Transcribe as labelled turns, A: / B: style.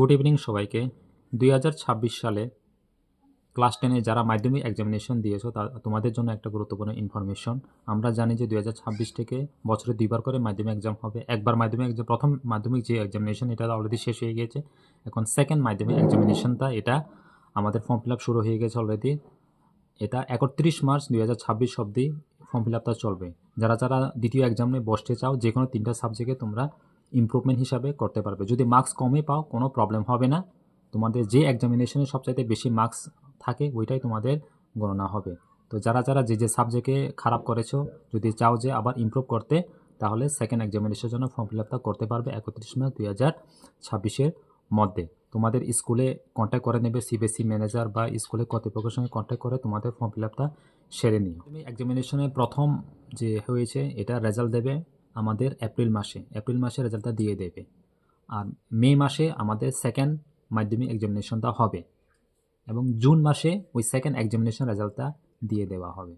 A: Good evening সবাইকে। 2026 সালে class 10-এ যারা মাধ্যমিক এক্সামিনেশন দিয়েছো তোমাদের জন্য একটা গুরুত্বপূর্ণ ইনফরমেশন। আমরা জানি যে 2026 থেকে বছরে 2বার করে মাধ্যমিক এক্সাম হবে। একবার মাধ্যমিক এক্সাম, প্রথম মাধ্যমিক যে এক্সামিনেশন এটা অলরেডি শেষ হয়ে গিয়েছে। এখন সেকেন্ড মাধ্যমিক এক্সামিনেশনটা এটা আমাদের ফর্ম ফিল আপ শুরু হয়ে গেছে অলরেডি। এটা 31 মার্চ 2026 অবধি ফর্ম ফিল আপটা চলবে। যারা যারা দ্বিতীয় এক্সামে বসতে চাও যে কোনো 3টা সাবজেক্টে তোমরা ইমপ্রুভমেন্ট হিসাবে করতে পারবে। যদি মার্কস কমে পাও কোনো প্রবলেম হবে না, তোমাদের যে এক্সামিনেশনে সবচাইতে বেশি মার্কস থাকে ওইটাই তোমাদের গণনা হবে। তো যারা যারা যে সাবজেক্টে খারাপ করেছো, যদি চাও যে আবার ইমপ্রুভ করতে, তাহলে সেকেন্ড এক্সামিনেশনের জন্য ফর্ম ফিল আপটা করতে পারবে 31 মার্চ 2026-এর মধ্যে। তোমাদের স্কুলে কন্ট্যাক্ট করে নেবে সিবিএসই ম্যানেজার বা স্কুলের কর্তৃপক্ষের সঙ্গে কন্ট্যাক্ট করে তোমাদের ফর্ম ফিল আপটা সেরে নিও। তুমি এক্সামিনেশনের প্রথম যে হয়েছে এটা রেজাল্ট দেবে আমাদের এপ্রিল মাসে রেজাল্টটা দিয়ে দেবে। আর মে মাসে আমাদের সেকেন্ড মাধ্যমিক এক্সামিনেশনটা হবে এবং জুন মাসে ওই সেকেন্ড এক্সামিনেশন রেজাল্টটা দিয়ে দেওয়া হবে।